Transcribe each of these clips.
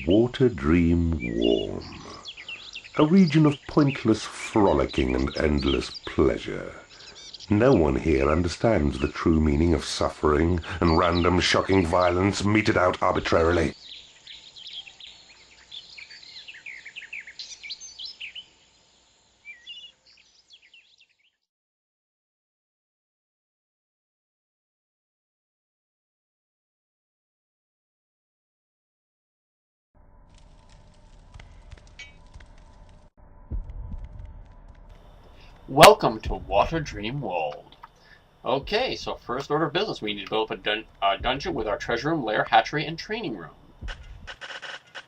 Waterdream Warm. A region of pointless frolicking and endless pleasure. No one here understands the true meaning of suffering and random shocking violence meted out arbitrarily. Welcome to Waterdream World. Okay, so first order of business, we need to build up a dungeon with our treasure room, lair, hatchery, and training room.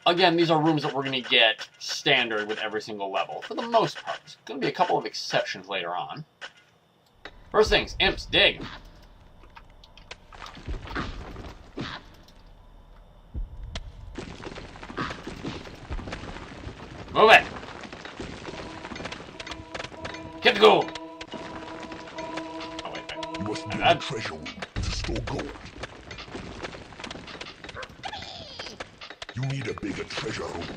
Again, these are rooms that we're going to get standard with every single level, for the most part. There's going to be a couple of exceptions later on. First things, imps, dig. Move it. Get the gold. Oh, wait. You must build a treasure room to store gold. You need a bigger treasure room.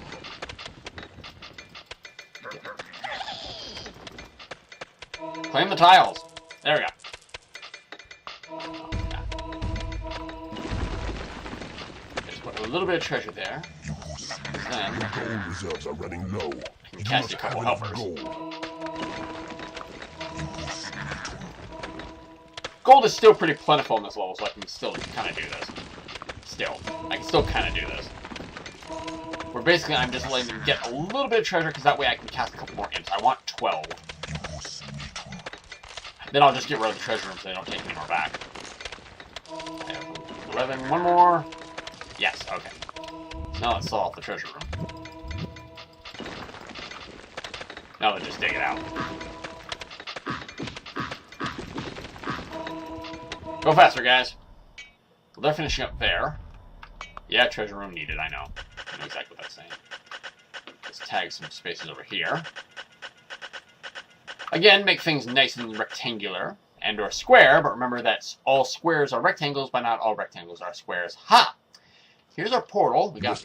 Claim the tiles. There we go. Just put a little bit of treasure there. Then your gold reserves are running low. I can cast a couple helpers. Gold is still pretty plentiful in this level, so I can still kind of do this. I can still kind of do this. Where basically I'm just letting them get a little bit of treasure, because that way I can cast a couple more imps. I want 12. Then I'll just get rid of the treasure room so they don't take any more back. I have 11, one more. Yes, okay. So now let's solve the treasure room. Now let's just dig it out. Go faster, guys. Well, they're finishing up there. Yeah, treasure room needed, I know. I know exactly what that's saying. Let's tag some spaces over here. Again, make things nice and rectangular and or square, but remember that all squares are rectangles, but not all rectangles are squares. Ha! Here's our portal. Notice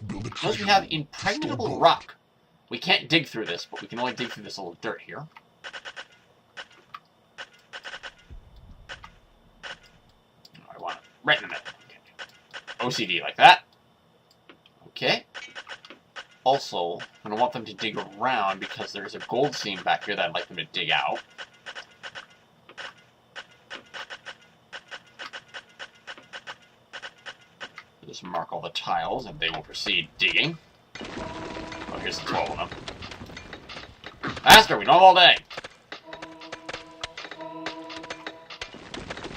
we have impregnable rock. We can't dig through this, but we can only dig through this little dirt here. I want it right in the middle. Okay. OCD like that. Okay. Also, I don't want them to dig around because there's a gold seam back here that I'd like them to dig out. Just mark all the tiles and they will proceed digging. Oh, here's the 12 of them. Faster, we don't have all day.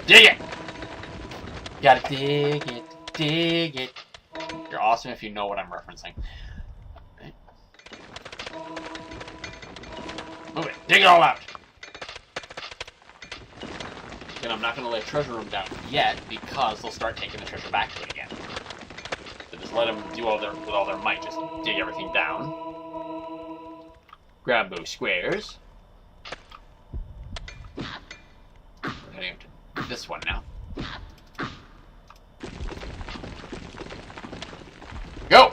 Dig it! Gotta dig it, dig it. You're awesome if you know what I'm referencing. Move it. Dig it all out. And I'm not going to lay a treasure room down yet because they'll start taking the treasure back to it again. So just let them do all with all their might. Just dig everything down. Grab those squares. We're heading up to this one now. Go!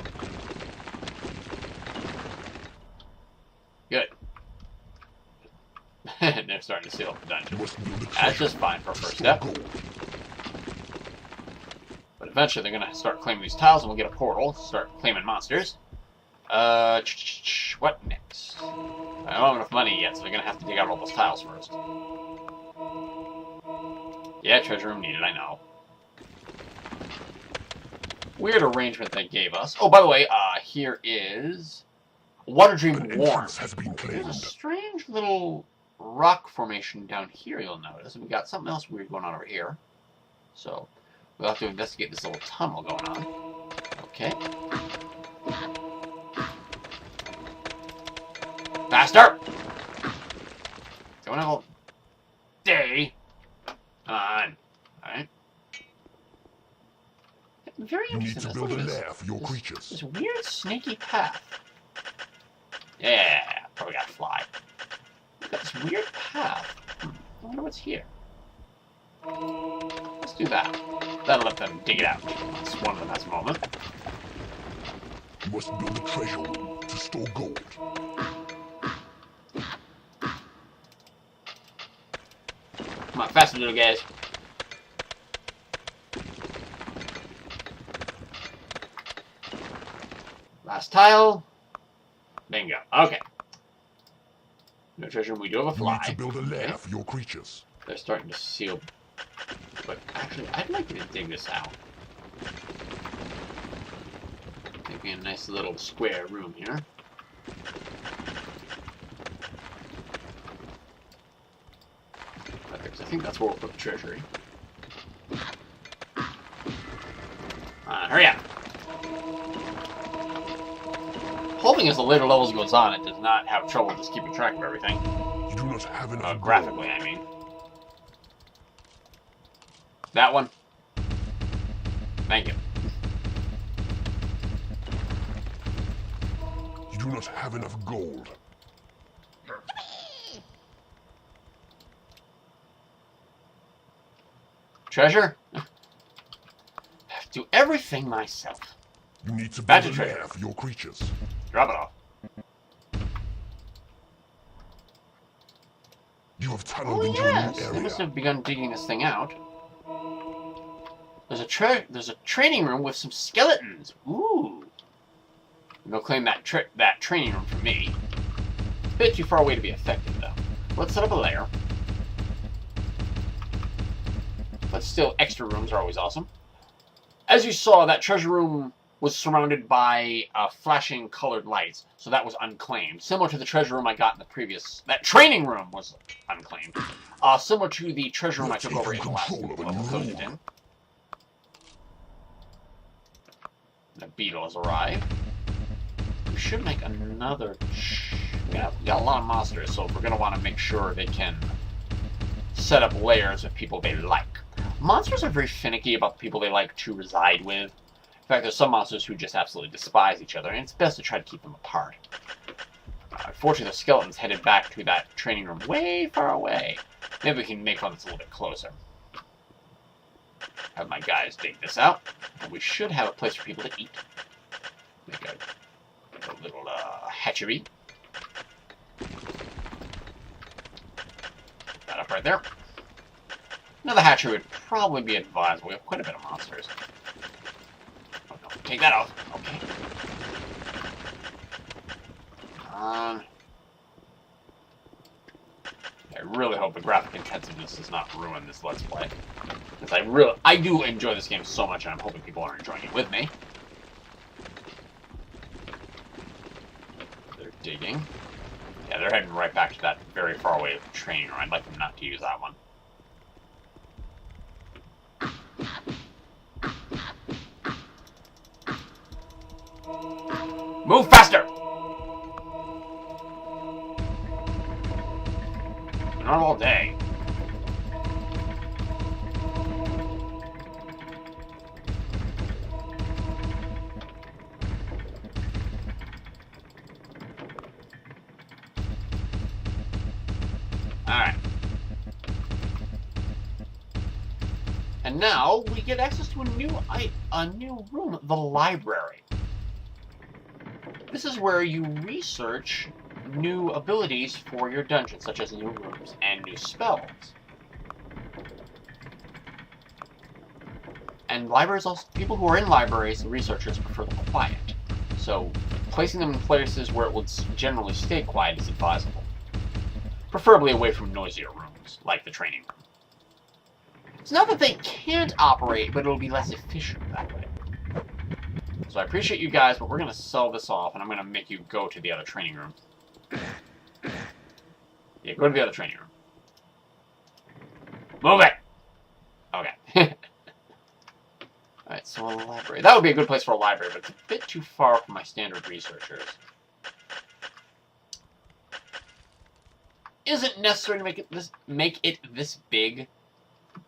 Good. They're starting to seal up the dungeon. That's just fine for a first step. But eventually they're going to start claiming these tiles and we'll get a portal. Start claiming monsters. What next? I don't have enough money yet, so they're going to have to dig out all those tiles first. Yeah, treasure room needed, I know. Weird arrangement they gave us. Oh, by the way, here is Waterdream Warm. There's a strange little rock formation down here, you'll notice. And we got something else weird going on over here. So, we'll have to investigate this little tunnel going on. Okay. Faster! Don't have all day. On. Alright. Very interesting. You need to build a lair for your creatures. This weird snaky path. Yeah, probably got to fly. We've got this weird path. I wonder what's here. Let's do that. That'll let them dig it out. Once one of them has a moment. You must build a treasure room to store gold. Come on, faster, little guys. Last tile. Bingo. Okay. No treasure room. We do have a You need fly. to build a lair for your creatures. They're starting to seal. But actually, I'd like you to dig this out. Maybe a nice little square room here. I think that's where we'll put the treasury. Hurry up! Hoping as the later levels goes on, it does not have trouble just keeping track of everything. You do not have enough Graphically, I mean. That one. Thank you. You do not have enough gold. Treasure? Have to do everything myself. You need to Back build to a lair treasure. for your creatures. Drop it off. You have tunneled Oh into yes, a new they area. must have begun digging this thing out. There's a training room with some skeletons. Ooh. They'll claim that training room from me. A bit too far away to be effective, though. Let's set up a lair. But still, extra rooms are always awesome. As you saw, that treasure room was surrounded by flashing colored lights, so that was unclaimed. Similar to the treasure room I got in the previous... That training room was unclaimed. Similar to the treasure room I took over in the last level code it in. The beetle has arrived. We should make another... We got a lot of monsters, so we're going to want to make sure they can set up layers of people they like. Monsters are very finicky about the people they like to reside with. In fact, there's some monsters who just absolutely despise each other, and it's best to try to keep them apart. Unfortunately, the skeletons headed back to that training room way far away. Maybe we can make one that's a little bit closer. Have my guys dig this out, and we should have a place for people to eat. Make a little hatchery. That up right there. Another hatchery would probably be advisable. We have quite a bit of monsters. Oh, no. Take that off. Okay. I really hope the graphic intensiveness does not ruin this Let's Play. Because I do enjoy this game so much, and I'm hoping people are enjoying it with me. They're digging. Yeah, they're heading right back to that very far away training room. I'd like them not to use that one. Move faster! Not all day. Alright. And now we get access to a new room, the library. This is where you research new abilities for your dungeon, such as new rooms and new spells. And libraries also, people who are in libraries and researchers prefer the quiet. So placing them in places where it would generally stay quiet is advisable. Preferably away from noisier rooms, like the training room. It's not that they can't operate, but it'll be less efficient that way. So I appreciate you guys, but we're going to sell this off, and I'm going to make you go to the other training room. Yeah, go to the other training room. Move it! Okay. Alright, so a library. That would be a good place for a library, but it's a bit too far from my standard researchers. Isn't necessary to make it this big,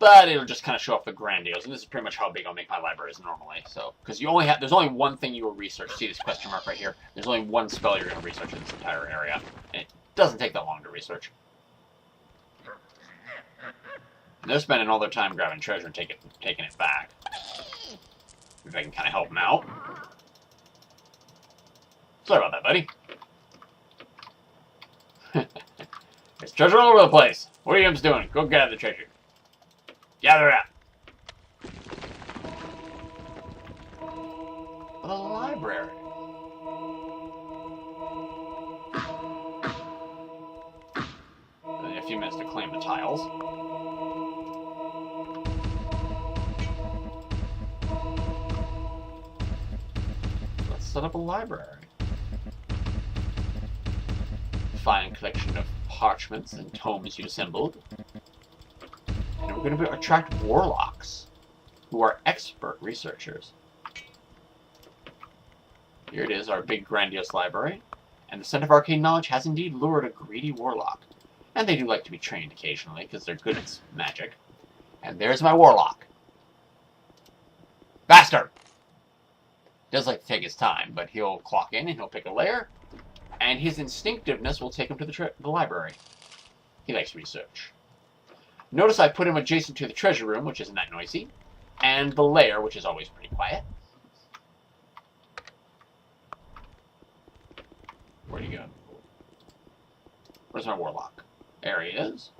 but it'll just kind of show off the grandiose, and this is pretty much how big I'll make my libraries normally. So, because there's only one thing you will research. See this question mark right here? There's only one spell you're going to research in this entire area, and it doesn't take that long to research. And they're spending all their time grabbing treasure and taking it back. If I can kind of help them out. Sorry about that, buddy. There's treasure all over the place. What are you imps doing? Go gather the treasure. Gather it up. The library. A few minutes to claim the tiles. Let's set up a library. Fine collection of parchments and tomes you assembled. And we're going to attract warlocks, who are expert researchers. Here it is, our big grandiose library. And the scent of arcane knowledge has indeed lured a greedy warlock. And they do like to be trained occasionally, because they're good at magic. And there's my warlock. Bastard! Does like to take his time, but he'll clock in and he'll pick a layer. And his instinctiveness will take him to the library. He likes research. Notice I put him adjacent to the treasure room, which isn't that noisy. And the lair, which is always pretty quiet. Where'd he go? Where's my warlock? There he is.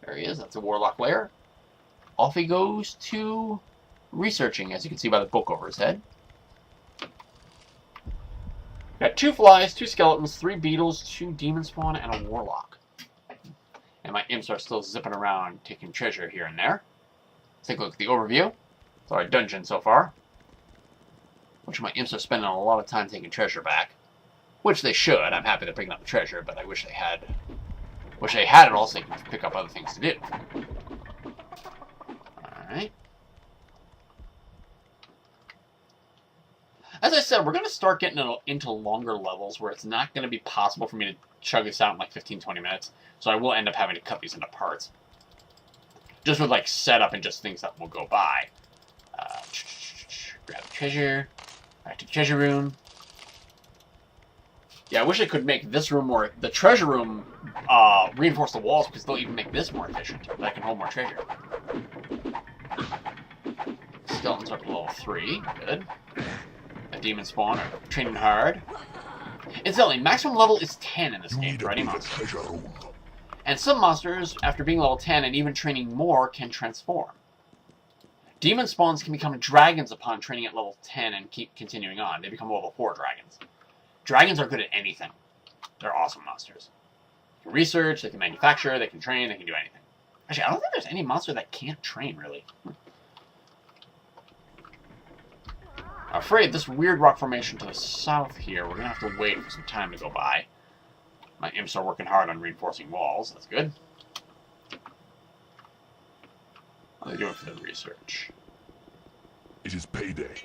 There he is. That's a warlock lair. Off he goes to researching, as you can see by the book over his head. Got 2 flies, 2 skeletons, 3 beetles, 2 demon spawn, and a warlock. And my imps are still zipping around taking treasure here and there. Let's take a look at the overview. It's our dungeon so far. Which my imps are spending a lot of time taking treasure back. Which they should. I'm happy they're picking up the treasure, but I wish they had it all so they can pick up other things to do. Alright. As I said, we're going to start getting into longer levels where it's not going to be possible for me to chug this out in like 15-20 minutes. So I will end up having to cut these into parts. Just with like setup and just things that will go by. Grab the treasure. Back to the treasure room. Yeah, I wish I could make this room more... The treasure room reinforce the walls because they'll even make this more efficient. But I can hold more treasure. Skeletons up to level 3. Good. A demon spawn are training hard. Incidentally, maximum level is 10 in this game for any monster. And some monsters, after being level 10 and even training more, can transform. Demon spawns can become dragons upon training at level 10 and keep continuing on. They become level 4 dragons. Dragons are good at anything. They're awesome monsters. They can research, they can manufacture, they can train, they can do anything. Actually, I don't think there's any monster that can't train, really. I'm afraid this weird rock formation to the south here, we're going to have to wait for some time to go by. My imps are working hard on reinforcing walls. That's good. What are they doing for the research? It is payday.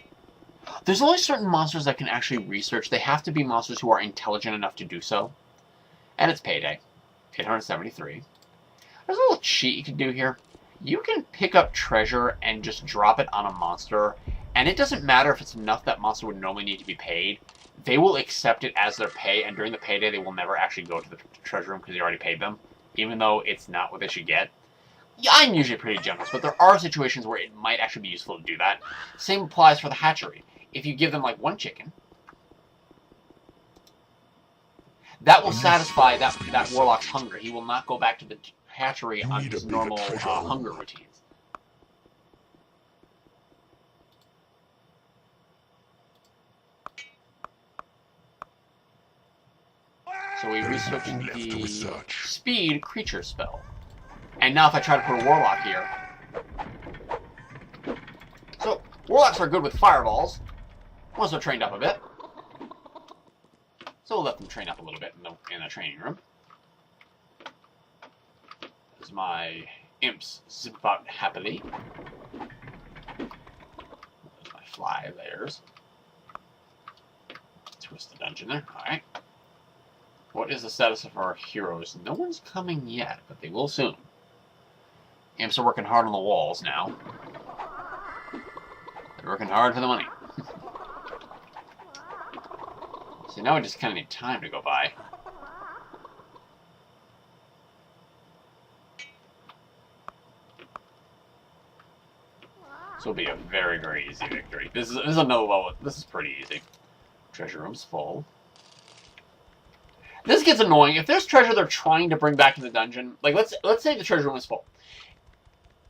There's only certain monsters that can actually research. They have to be monsters who are intelligent enough to do so. And it's payday. 873. There's a little cheat you can do here. You can pick up treasure and just drop it on a monster. And it doesn't matter if it's enough that monster would normally need to be paid. They will accept it as their pay. And during the payday, they will never actually go to the treasure room because you already paid them. Even though it's not what they should get. Yeah, I'm usually pretty generous, but there are situations where it might actually be useful to do that. Same applies for the hatchery. If you give them like 1 chicken, that will satisfy that warlock's hunger. He will not go back to the hatchery on his normal hunger routines. So we researched the speed creature spell. And now if I try to put a warlock here. So, warlocks are good with fireballs. Once they're trained up a bit. So we'll let them train up a little bit in the training room. As my imps zip about happily. There's my fly layers. Twist the dungeon there. Alright. What is the status of our heroes? No one's coming yet, but they will soon. Imps are working hard on the walls now. They're working hard for the money. So now we just kind of need time to go by. This will be a very, very easy victory. This is another level. This is pretty easy. Treasure room's full. This gets annoying. If there's treasure they're trying to bring back to the dungeon, like let's say the treasure room is full.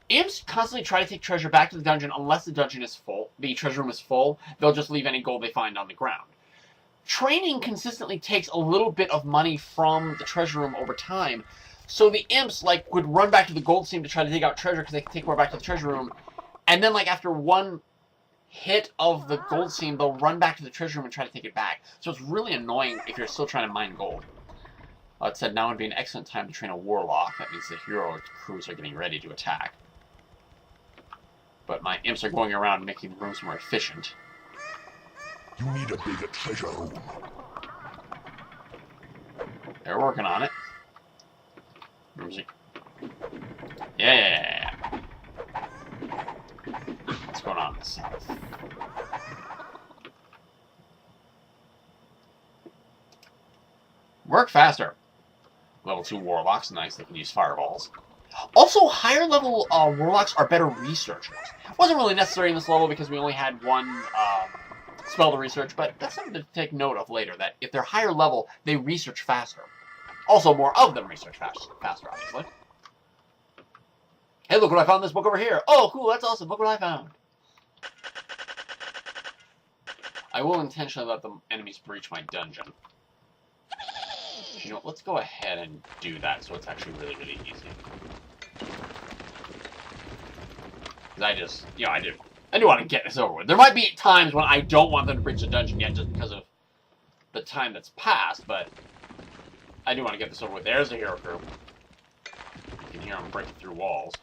Imps constantly try to take treasure back to the dungeon unless the dungeon is full. The treasure room is full. They'll just leave any gold they find on the ground. Training consistently takes a little bit of money from the treasure room over time. So the imps would run back to the gold seam to try to dig out treasure because they can take more back to the treasure room. And then after one hit of the gold seam, they'll run back to the treasure room and try to take it back. So it's really annoying if you're still trying to mine gold. It said now would be an excellent time to train a warlock. That means the hero crews are getting ready to attack. But my imps are going around making the rooms more efficient. You need a bigger treasure room. They're working on it. Yeah. What's going on in the south? Work faster. Level 2 warlocks, nice, they can use fireballs. Also, higher level warlocks are better researchers. Wasn't really necessary in this level because we only had one spell to research, but that's something to take note of later, that if they're higher level, they research faster. Also, more of them research faster, obviously. Hey, look what I found in this book over here. Oh, cool, that's awesome. Look what I found. I will intentionally let the enemies breach my dungeon. You know what, let's go ahead and do that so it's actually really, really easy. Because I just, I do want to get this over with. There might be times when I don't want them to breach the dungeon yet just because of the time that's passed, but I do want to get this over with. There's the hero crew. You can hear them breaking through walls.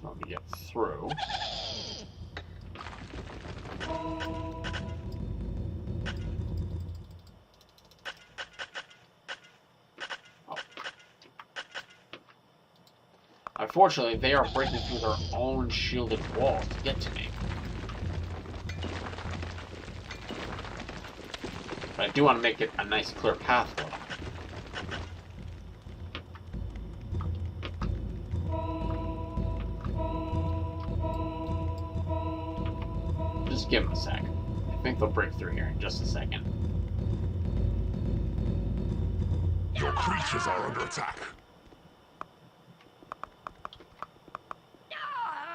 Let me get through. Unfortunately, they are breaking through their own shielded walls to get to me. But I do want to make it a nice, clear path for them. Just give them a sec. I think they'll break through here in just a second. Your creatures are under attack.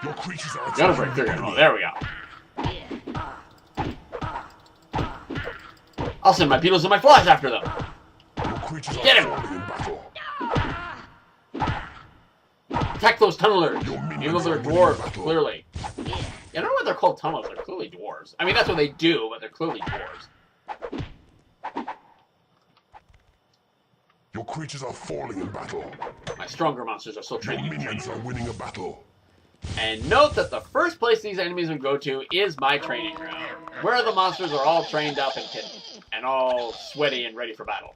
Your creatures are Gotta break through here. Oh, there we go. I'll send my beetles and my flies after them. Your creatures Get him! are falling in battle. Attack those tunnelers. Your Even though minions they're are winning dwarves, battle. clearly. Yeah, I don't know why they're called tunnelers. They're clearly dwarves. I mean, that's what they do, but they're clearly dwarves. Your creatures are falling in battle. My stronger monsters are still Your training. minions are winning a battle. And note that the first place these enemies will go to is my training ground, where the monsters are all trained up and all sweaty and ready for battle.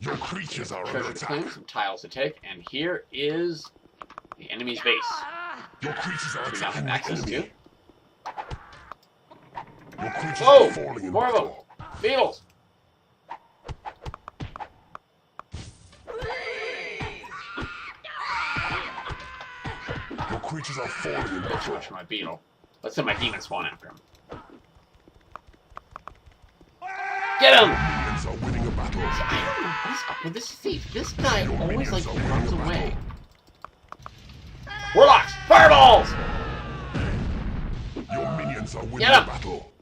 Your creatures are Treasure under to claim, attack. some tiles to take, and here is the enemy's base, Your creatures are which we now have attacking the access to. enemy. Your creatures Whoa! are falling in More of them! battle. Beetles! Your creatures are falling in Too battle. much for my beetle. Let's send my demon spawn after him. Get him! Minions are winning a battle. I don't know what's up with this thief. This guy always runs away. Warlocks! Fireballs! Your minions are winning Get 'em! a battle.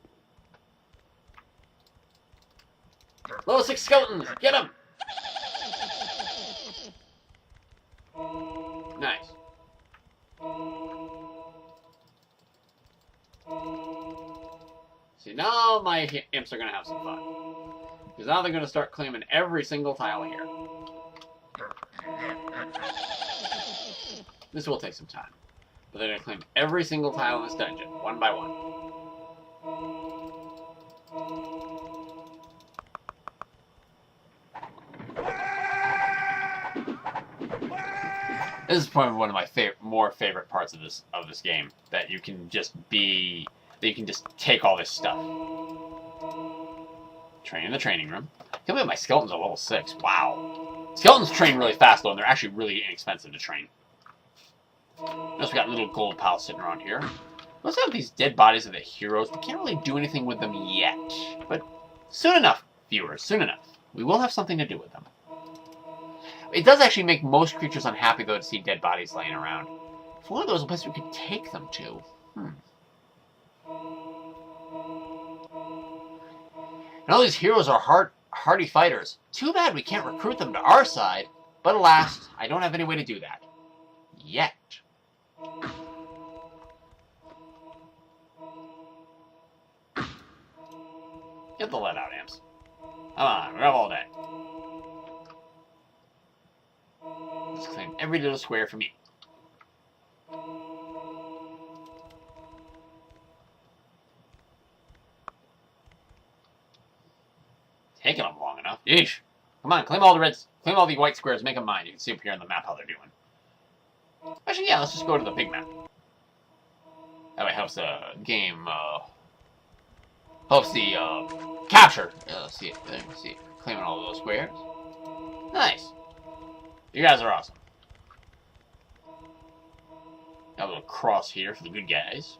Level 6 skeletons! Get him! Nice. See, now my imps are going to have some fun. Because now they're going to start claiming every single tile here. This will take some time. But they're going to claim every single tile in this dungeon, one by one. This is probably one of my more favorite parts of this game. That you can just take all this stuff. Train in the training room. I can't believe my skeletons are level 6. Wow. Skeletons train really fast though, and they're actually really inexpensive to train. Notice we got little gold pals sitting around here. We also have these dead bodies of the heroes. We can't really do anything with them yet. But soon enough, viewers, soon enough. We will have something to do with them. It does actually make most creatures unhappy, though, to see dead bodies laying around. If one of those places we could take them to. And all these heroes are hardy fighters. Too bad we can't recruit them to our side. But alas, I don't have any way to do that. Yet. Get the lead out, amps. Come on, we're up all day. Let's claim every little square for me. Taking them long enough. Yeesh. Come on, claim all the reds. Claim all the white squares. Make them mine. You can see up here on the map how they're doing. Actually, yeah, let's just go to the big map. That way helps the game, helps the, capture. Let's see it. There you see it. Claiming all of those squares. Nice. You guys are awesome. Got a little cross here for the good guys.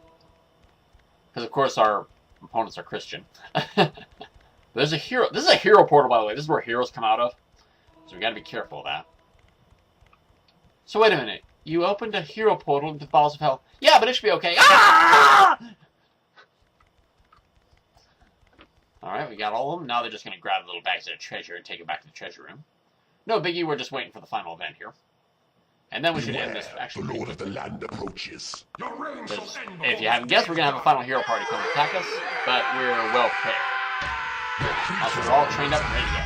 Because, of course, our opponents are Christian. There's a hero. This is a hero portal, by the way. This is where heroes come out of. So we gotta be careful of that. So wait a minute. You opened a hero portal into the bowels of hell. Yeah, but it should be okay. Ah! Alright, we got all of them. Now they're just gonna grab the little bags of treasure and take it back to the treasure room. No biggie, we're just waiting for the final event here. And then we should end this actually. The Lord of the Land approaches. If you haven't guessed, we're gonna have a final hero party come attack us, but we're well prepared. Also, we're all trained up and ready to go.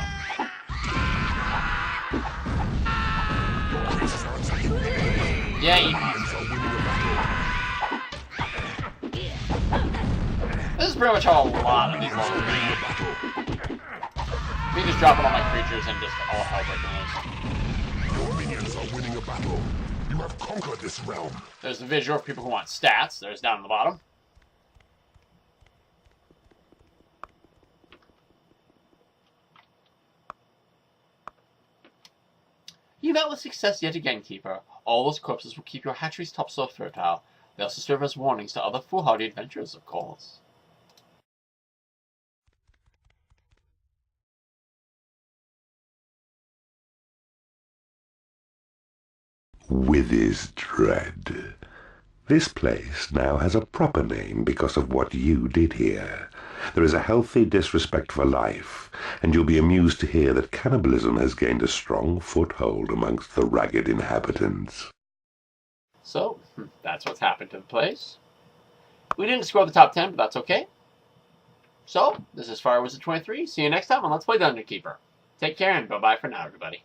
Yeah, this is pretty much how a lot of these levels are. We just drop it on my creatures and just all hell breaking loose. Your minions are winning a battle. You have conquered this realm. There's the visual for people who want stats. There's down at the bottom. You met with success yet again, Keeper. All those corpses will keep your hatchery's topsoil fertile. They also serve as warnings to other foolhardy adventurers, of course. Withers Dread. This place now has a proper name because of what you did here. There is a healthy disrespect for life, and you'll be amused to hear that cannibalism has gained a strong foothold amongst the ragged inhabitants. So, that's what's happened to the place. We didn't score the top 10, but that's okay. So, this is Fire Wizard 23. See you next time on Let's Play Dungeon Keeper. Take care and bye-bye for now, everybody.